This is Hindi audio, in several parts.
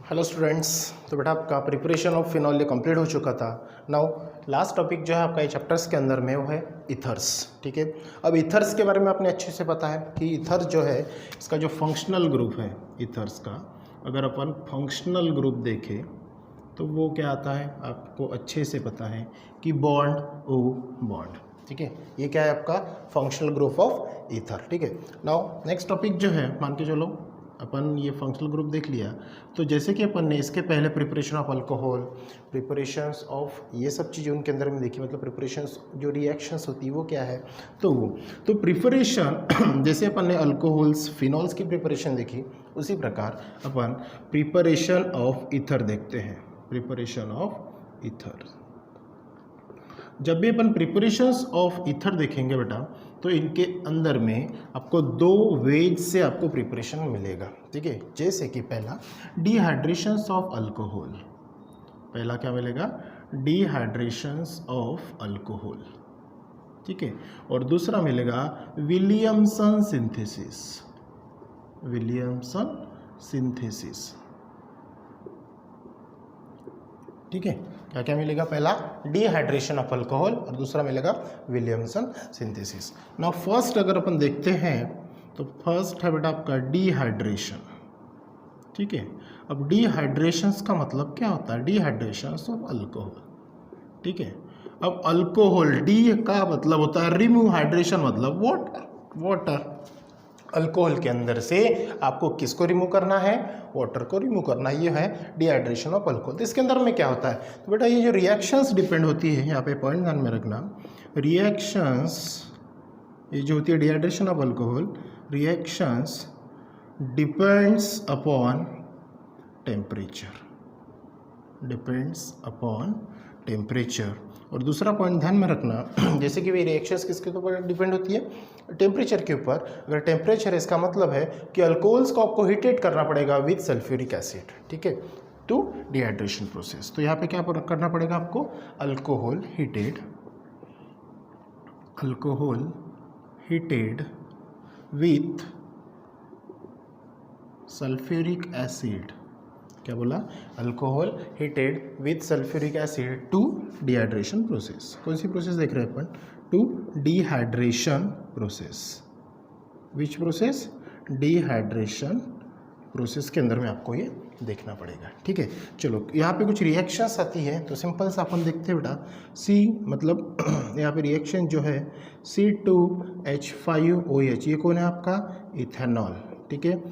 Hello students. तो बेटा आपका प्रिपरेशन ऑफ फिनॉल कंप्लीट हो चुका था। नाउ लास्ट टॉपिक जो है आपका ये चैप्टर्स के अंदर में वो है इथर्स। ठीक है, अब इथर्स के बारे में आपने अच्छे से पता है कि इथर जो है इसका जो फंक्शनल ग्रुप है इथर्स का, अगर अपन फंक्शनल ग्रुप देखें तो वो क्या आता है आपको अच्छे से पता है कि बॉन्ड ओ बॉन्ड। ठीक है, ये क्या है आपका फंक्शनल ग्रुप ऑफ ईथर। ठीक है, नाउ नेक्स्ट टॉपिक जो है मान के चलो अपन ये फंक्शनल ग्रुप देख लिया। तो जैसे कि अपन ने इसके पहले preparation of alcohol, preparations of ये सब चीज़ें उनके अंदर में देखी, मतलब प्रिपरेशंस जो रिएक्शंस होती है वो क्या है, तो वो तो प्रिपरेशन जैसे अपन ने अल्कोहल्स फिनॉल्स की प्रिपरेशन देखी, उसी प्रकार अपन प्रिपरेशन ऑफ ईथर देखते हैं। प्रिपरेशन ऑफ ईथर, जब भी अपन प्रिपरेशंस ऑफ ईथर देखेंगे बेटा तो इनके अंदर में आपको दो वेज से आपको प्रिपरेशन मिलेगा। ठीक है, जैसे कि पहला डिहाइड्रेशंस ऑफ अल्कोहल, पहला क्या मिलेगा डिहाइड्रेशंस ऑफ अल्कोहल। ठीक है, और दूसरा मिलेगा विलियमसन सिंथेसिस। Williamson synthesis. ठीक है, क्या क्या मिलेगा, पहला डिहाइड्रेशन ऑफ अल्कोहल और दूसरा मिलेगा विलियमसन सिंथेसिस। नाउ फर्स्ट अगर अपन देखते हैं तो फर्स्ट है बेटा आपका डिहाइड्रेशन। ठीक है, अब डिहाइड्रेशंस का मतलब क्या होता है, डिहाइड्रेशंस ऑफ अल्कोहल। ठीक है, अब अल्कोहल डी का मतलब होता है रिमूव, हाइड्रेशन मतलब वाटर। अल्कोहल के अंदर से आपको किसको रिमूव करना है, वाटर को रिमूव करना है। ये है डिहाइड्रेशन ऑफ अल्कोहल। तो इसके अंदर में क्या होता है, तो बेटा ये जो रिएक्शंस डिपेंड होती है, यहाँ पे पॉइंट ध्यान में रखना, रिएक्शंस ये जो होती है dehydration of alcohol, reactions depends upon temperature, depends upon temperature. और दूसरा पॉइंट ध्यान में रखना, जैसे कि वे रिएक्शंस किसके ऊपर डिपेंड होती है, टेम्परेचर के ऊपर। अगर टेम्परेचर है इसका मतलब है कि अल्कोहल्स को आपको हीटेड करना पड़ेगा विद सल्फ्यूरिक एसिड। ठीक है, टू डिहाइड्रेशन प्रोसेस। तो यहाँ पे क्या करना पड़ेगा आपको, alcohol heated with sulphuric acid. क्या बोला, alcohol heated with sulphuric acid to dehydration process. कौन सी प्रोसेस देख रहे हैं अपन, to dehydration process. Which process, dehydration process के अंदर में आपको ये देखना पड़ेगा। ठीक है, चलो यहाँ पे कुछ रिएक्शंस आती है तो सिंपल सा अपन देखते हैं बेटा। सी मतलब यहाँ पे रिएक्शन जो है C2H5OH, ये कौन है आपका, इथेनॉल। ठीक है,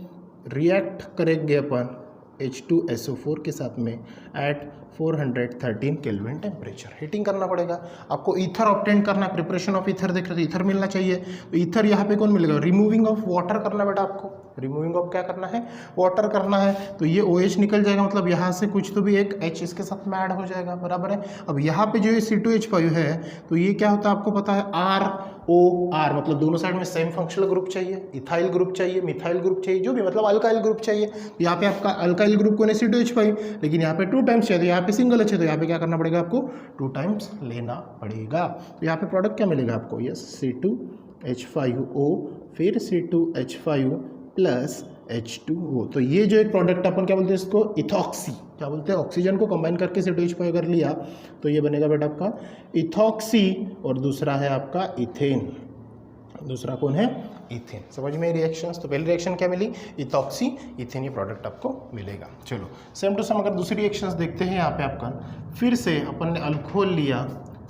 रिएक्ट करेंगे अपन H2SO4 के साथ में एट 413 केल्विन टेम्परेचर। हीटिंग करना पड़ेगा आपको, ईथर ऑब्टेन करना है। प्रिपरेशन ऑफ ईथर देख रहे थे, ईथर मिलना चाहिए। तो ईथर यहाँ पे कौन मिलेगा, रिमूविंग ऑफ वाटर करना बेटा आपको, रिमूविंग ऑफ क्या करना है, वाटर करना है। तो ये OH निकल जाएगा, मतलब यहाँ से कुछ तो भी एक H इसके साथ में ऐड हो जाएगा, बराबर है। अब यहाँ पे जो ये C2H5 है तो ये क्या होता है आपको पता है, ROR, मतलब दोनों साइड में सेम फंक्शनल ग्रुप चाहिए, इथाइल ग्रुप चाहिए, मिथाइल ग्रुप चाहिए, जो भी मतलब अल्काइल ग्रुप चाहिए। यहाँ पे आपका अल्काइल ग्रुप कौन है, C2H5, लेकिन यहाँ पे 2 टाइम्स चाहिए, यहाँ पे सिंगल है, तो यहाँ पे क्या करना पड़ेगा आपको, 2 टाइम्स लेना पड़ेगा। तो यहाँ पे प्रोडक्ट क्या मिलेगा आपको, यस C2H5O फिर C2H5 प्लस H2O। तो ये जो एक प्रोडक्ट अपन क्या बोलते हैं इसको, इथॉक्सी, क्या बोलते हैं, ऑक्सीजन को कंबाइन करके C2H5 अगर लिया तो ये बनेगा बेटा आपका इथॉक्सी, और दूसरा है आपका इथेन। दूसरा कौन है, इथेन। समझ में रिएक्शंस, तो पहली रिएक्शन क्या मिली, इथॉक्सी इथेन, ये प्रोडक्ट आपको मिलेगा। चलो सेम टू सेम अगर दूसरी रिएक्शंस देखते हैं, यहाँ पे आपका फिर से अपन ने अल्कोहल लिया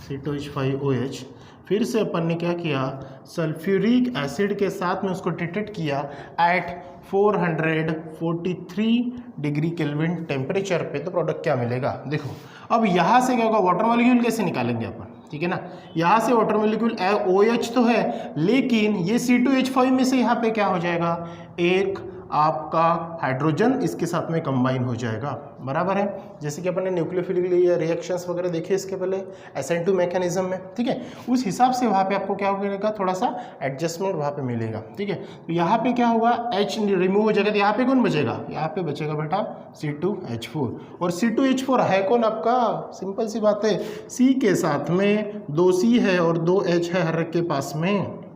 C2H5OH, फिर से अपन ने क्या किया, सल्फ्यूरिक एसिड के साथ में उसको ट्रीटेड किया एट 443 डिग्री केल्विन टेम्परेचर पे। तो प्रोडक्ट क्या मिलेगा, देखो अब यहाँ से क्या होगा, वाटर मॉलिक्यूल कैसे निकालेंगे अपन, ठीक है ना। यहाँ से वाटर मॉलिक्यूल OH तो है, लेकिन ये C2H5 में से यहाँ पे क्या हो जाएगा, एक आपका हाइड्रोजन इसके साथ में कंबाइन हो जाएगा, बराबर है। जैसे कि अपन ने न्यूक्लियोफिलिक रिएक्शंस वगैरह देखे इसके पहले SN2 मैकेनिज्म में, ठीक है, उस हिसाब से वहाँ पे आपको क्या मिलेगा, थोड़ा सा एडजस्टमेंट वहाँ पे मिलेगा। ठीक है, तो यहाँ पे क्या होगा, H रिमूव हो जाएगा, तो यहाँ पे कौन बचेगा, यहाँ पे बचेगा बेटा C2H4। और C2H4 है कौन आपका, सिंपल सी बात है, C के साथ में 2 C है और 2 H है हर एक के पास में,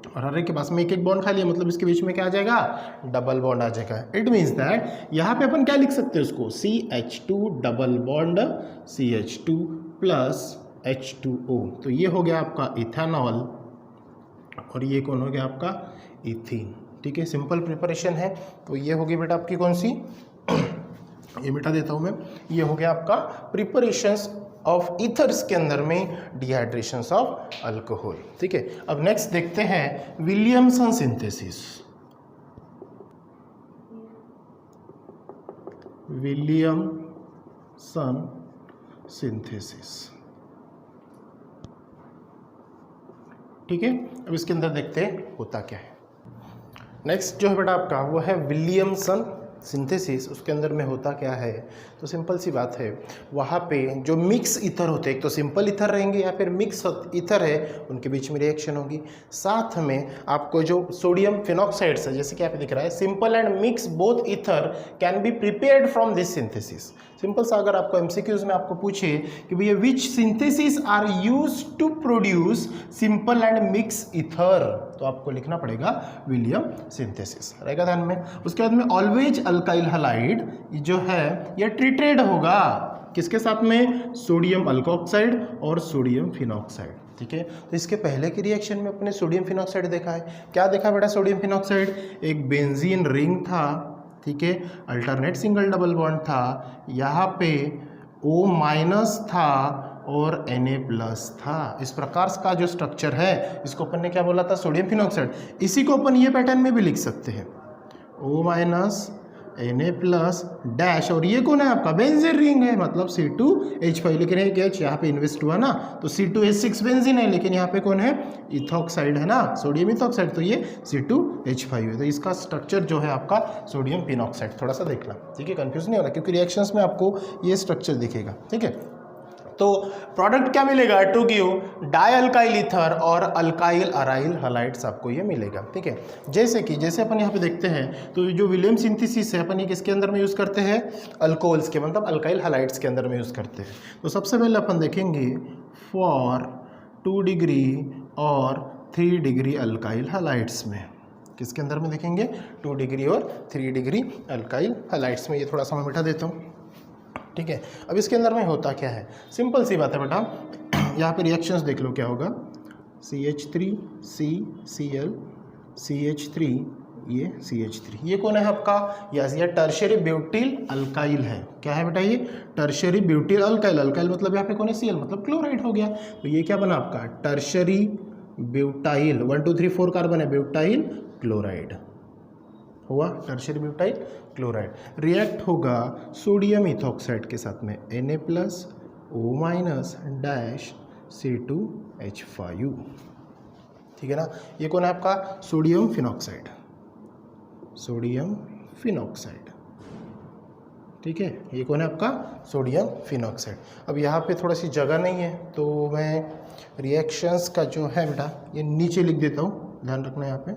और हर एक के पास में एक एक बॉन्ड खाली है, मतलब इसके बीच में क्या आ जाएगा, डबल बॉन्ड आ जाएगा। इट मीन्स दैट यहाँ पे अपन क्या लिख सकते हैं उसको, CH2 double bond CH2 plus H2O। तो ये हो गया आपका इथेनॉल और ये कौन हो गया आपका, इथीन। ठीक है, सिंपल प्रिपरेशन है। तो ये होगी बेटा आपकी कौन सी, ये मिटा देता हूँ मैं, ये हो गया आपका प्रिपरेशंस ऑफ ईथर्स के अंदर में डिहाइड्रेशंस ऑफ अल्कोहल। ठीक है, अब नेक्स्ट देखते हैं विलियमसन सिंथेसिस। Williamson synthesis. ठीक है, अब इसके अंदर देखते हैं होता क्या है। नेक्स्ट जो है बेटा आपका वो है विलियमसन सिंथेसिस। उसके अंदर में होता क्या है, तो सिंपल सी बात है, वहाँ पे जो मिक्स ईथर होते हैं, एक तो सिंपल ईथर रहेंगे या फिर मिक्स ईथर है, उनके बीच में रिएक्शन होगी। साथ में आपको जो सोडियम फिनॉक्साइड्स है, जैसे कि यहाँ पे दिख रहा है, simple and mix both ether can be prepared from this synthesis. Simple सा अगर आपको एमसीक्यूज में आपको पूछे कि भैया which synthesis are use to produce simple and mix ether, तो आपको लिखना पड़ेगा विलियम सिंथेसिस, रहेगा ध्यान में। उसके बाद में ऑलवेज अल्काइल हैलाइड जो है ये ट्रीटेड होगा किसके साथ में, सोडियम अल्कोक्साइड और सोडियम फिनॉक्साइड। ठीक है, तो इसके पहले की रिएक्शन में अपने सोडियम फिनॉक्साइड देखा है, क्या देखा बेटा, सोडियम फिनॉक्साइड एक बेंजीन रिंग था। ठीक है, अल्टरनेट सिंगल डबल बॉन्ड था, यहाँ पे O माइनस था और Na था। इस प्रकार का जो स्ट्रक्चर है इसको अपन ने क्या बोला था, सोडियम फिनॉक्साइड। इसी को अपन ये पैटर्न में भी लिख सकते हैं, O माइनस Na डैश, और ये कौन है आपका, बेंजीन रिंग है, मतलब C2H5, लेकिन एक H यहाँ पे इन्वेस्ट हुआ ना, तो C2H6 बेंजीन है, लेकिन यहाँ पे कौन है, इथॉक्साइड है ना, सोडियम इथॉक्साइड, तो ये C2H5 है। तो इसका स्ट्रक्चर जो है आपका सोडियम फिनॉक्साइड, थोड़ा सा देखना। ठीक है, कंफ्यूज नहीं होना, क्योंकि रिएक्शंस में आपको ये स्ट्रक्चर दिखेगा। ठीक है, तो प्रोडक्ट क्या मिलेगा, 2Q डाई अल्काइल ईथर और अल्काइल अराइल हैलाइड्स आपको ये मिलेगा। ठीक है, जैसे अपन यहाँ पे देखते हैं, तो जो विलियम सिंथेसिस है अपन ये किसके अंदर में यूज़ करते हैं, अल्कोहल्स के, मतलब अल्काइल हैलाइड्स के अंदर में यूज़ करते हैं। तो सबसे पहले अपन देखेंगे फॉर 2 डिग्री और 3 डिग्री अल्काइल हैलाइड्स में, किसके अंदर में देखेंगे, 2 डिग्री और 3 डिग्री अल्काइल हैलाइड्स में। ये थोड़ा सा मैं मिटा देता हूँ। ठीक है, अब इसके अंदर में होता क्या है, सिंपल सी बात है बेटा, यहाँ पे रिएक्शंस देख लो क्या होगा, CH3 CCl CH3 ये CH3, ये कौन है आपका, यस ये टर्शियरी ब्यूटिल अल्काइल है। क्या है बेटा, ये टर्शियरी ब्यूटिल अल्काइल, अल्काइल मतलब यहाँ पे कौन है, Cl मतलब क्लोराइड हो गया। तो ये क्या बना आपका, टर्शियरी ब्यूटाइल, 1 2 3 4 कार्बन है, ब्यूटाइल क्लोराइड हुआ, टर्शियरी ब्यूटाइल क्लोराइड। रिएक्ट होगा सोडियम इथॉक्साइड के साथ में, Na O minus dash C2H5। ठीक है ना, ये कौन है आपका, सोडियम फिनॉक्साइड, सोडियम फिनॉक्साइड। ठीक है, ये कौन है आपका, सोडियम फिनॉक्साइड। अब यहाँ पे थोड़ा सी जगह नहीं है, तो मैं रिएक्शंस का जो है बेटा ये नीचे लिख देता हूँ, ध्यान रखना यहाँ पे,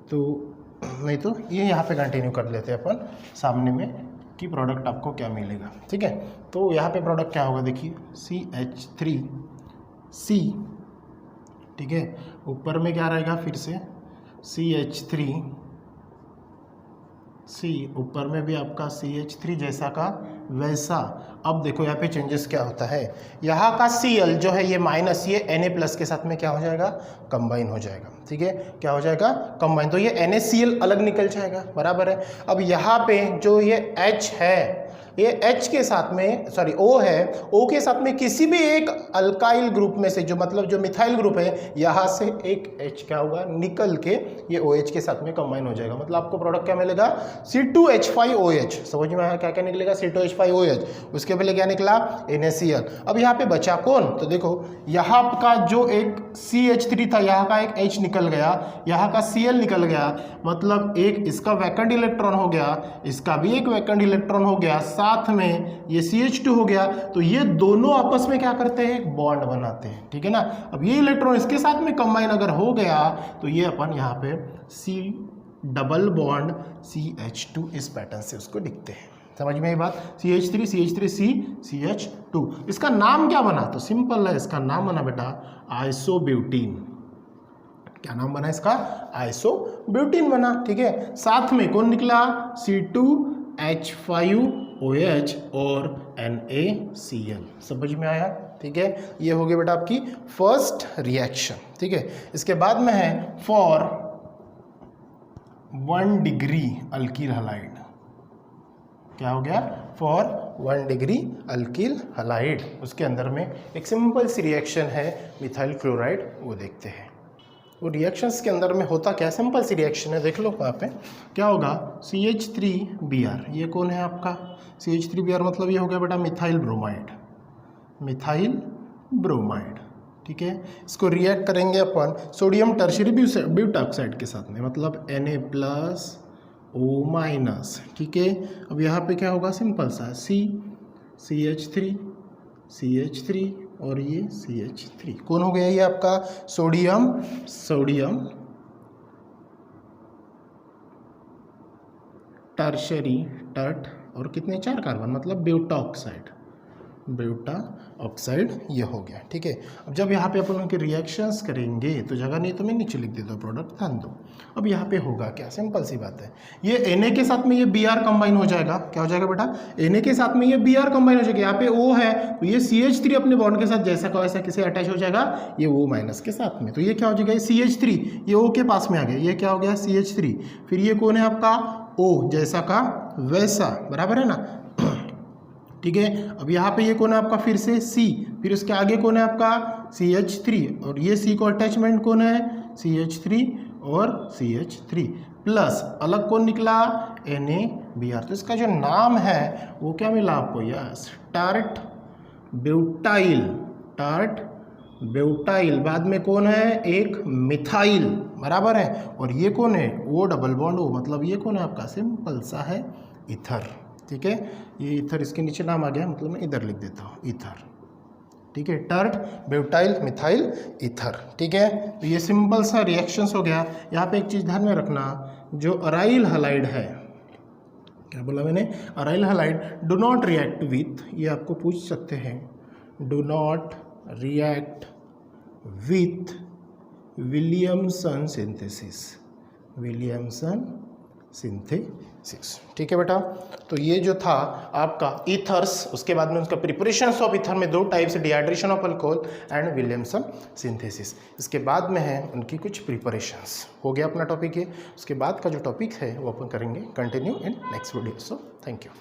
तो नहीं तो ये यहाँ पे कंटिन्यू कर लेते हैं अपन सामने में कि प्रोडक्ट आपको क्या मिलेगा। ठीक है, तो यहाँ पे प्रोडक्ट क्या होगा, देखिए CH3C। ठीक है, ऊपर में क्या रहेगा, फिर से CH3C, ऊपर में भी आपका CH3 जैसा का वैसा। अब देखो यहाँ पे चेंजेस क्या होता है, यहाँ का Cl जो है ये माइनस, ये Na+ के साथ में क्या हो जाएगा, कंबाइन हो जाएगा। ठीक है, क्या हो जाएगा, कंबाइन, तो ये NaCl अलग निकल जाएगा, बराबर है। अब यहाँ पे जो ये H है, ये H के साथ में, सॉरी O है, O के साथ में किसी भी एक अल्काइल ग्रुप में से, जो मतलब जो मिथाइल ग्रुप है, यहाँ से एक H क्या होगा, निकल के ये OH के साथ में कंबाइन हो जाएगा। मतलब आपको प्रोडक्ट क्या मिलेगा, C2H5OH। समझ में आया क्या क्या निकलेगा, C2H5OH। उसके पहले क्या निकला, NaCl। अब यहाँ पे बचा कौन, तो देखो यहाँ का जो एक CH3 था, यहाँ का एक H निकल गया, यहाँ का Cl निकल गया, मतलब एक इसका वैकेंट इलेक्ट्रॉन हो गया, इसका भी एक वैकेंट इलेक्ट्रॉन हो गया, साथ में ये CH2 हो गया। तो ये दोनों आपस में क्या करते हैं, एक बॉन्ड बनाते हैं। ठीक है ना, अब ये इलेक्ट्रॉन इसके साथ में कंबाइन अगर हो गया, तो ये अपन यहाँ पे C डबल बॉन्ड CH2 इस पैटर्न से उसको लिखते हैं। समझ में ये बात, CH3 CH3C CH2। इसका नाम क्या बना, तो सिंपल है, इसका नाम बना बेटा आइसोब्यूटीन। क्या नाम बना इसका, आइसोब्यूटीन बना। ठीक है, साथ में कौन निकला, C2H5OH और NaCl। समझ में आया। ठीक है, ये हो गया बेटा आपकी फर्स्ट रिएक्शन। ठीक है, इसके बाद में है फॉर 1 डिग्री अल्कील हलाइड। क्या हो गया, फॉर 1 डिग्री अल्कील हलाइड, उसके अंदर में एक सिंपल सी रिएक्शन है मिथाइल क्लोराइड, वो देखते हैं। वो रिएक्शंस के अंदर में होता क्या, सिंपल सी रिएक्शन है, देख लो वहाँ पे क्या होगा, CH3Br, ये कौन है आपका, CH3Br मतलब ये हो गया बेटा मिथाइल ब्रोमाइड, मिथाइल ब्रोमाइड। ठीक है, इसको रिएक्ट करेंगे अपन सोडियम टर्शियरी ब्यूटाक्साइड के साथ में, मतलब Na+O-। ठीक है, अब यहाँ पे क्या होगा, सिंपल सा CH3 और ये CH3, कौन हो गया ये आपका सोडियम टर्शरी टर्ट और कितने 4 कार्बन, मतलब ब्यूटा ऑक्साइड ये हो गया। ठीक है, अब जब यहाँ पे अपन उनके रिएक्शंस करेंगे तो जगह नहीं तो मैं नीचे लिख देता हूँ, प्रोडक्ट ध्यान दो। अब यहाँ पे होगा क्या, सिंपल सी बात है, ये Na के साथ में ये Br कंबाइन हो जाएगा। क्या हो जाएगा बेटा, Na के साथ में ये Br कंबाइन हो जाएगा। यहाँ पे O है तो ये CH3 अपने बॉन्ड के साथ जैसा का वैसा किसे अटैच हो जाएगा, ये O- के साथ में, तो ये क्या हो जाएगा, CH3, ये O के पास में आ गया, ये क्या हो गया CH3, फिर ये कौन है आपका O जैसा का वैसा, बराबर है ना। ठीक है, अब यहाँ पे ये कौन है आपका, फिर से C, फिर उसके आगे कौन है आपका CH3, और ये C को अटैचमेंट कौन है, CH3 और CH3 प्लस अलग कौन निकला, NaBr। तो इसका जो नाम है वो क्या मिला आपको, यस, टार्ट ब्यूटाइल, बाद में कौन है, एक मिथाइल, बराबर है, और ये कौन है, O डबल बॉन्ड O, मतलब ये कौन है आपका, सिंपल सा है ईथर। ठीक है, ये ईथर इसके नीचे नाम आ गया, मतलब मैं इधर लिख देता हूँ ईथर। ठीक है, टर्ट ब्यूटाइल मिथाइल ईथर। ठीक है, तो ये सिंपल सा रिएक्शंस हो गया। यहाँ पे एक चीज़ ध्यान में रखना, जो अराइल हलाइड है, क्या बोला मैंने, aryl halide do not react with, ये आपको पूछ सकते हैं, do not react with Williamson synthesis. ठीक है बेटा, तो ये जो था आपका ईथर्स, उसके बाद में उसका प्रिपरेशंस ऑफ ईथर में 2 types, dehydration of alcohol and Williamson synthesis. इसके बाद में है उनकी कुछ प्रिपरेशंस। हो गया अपना टॉपिक ये, उसके बाद का जो टॉपिक है वो अपन करेंगे continue in next video. So thank you.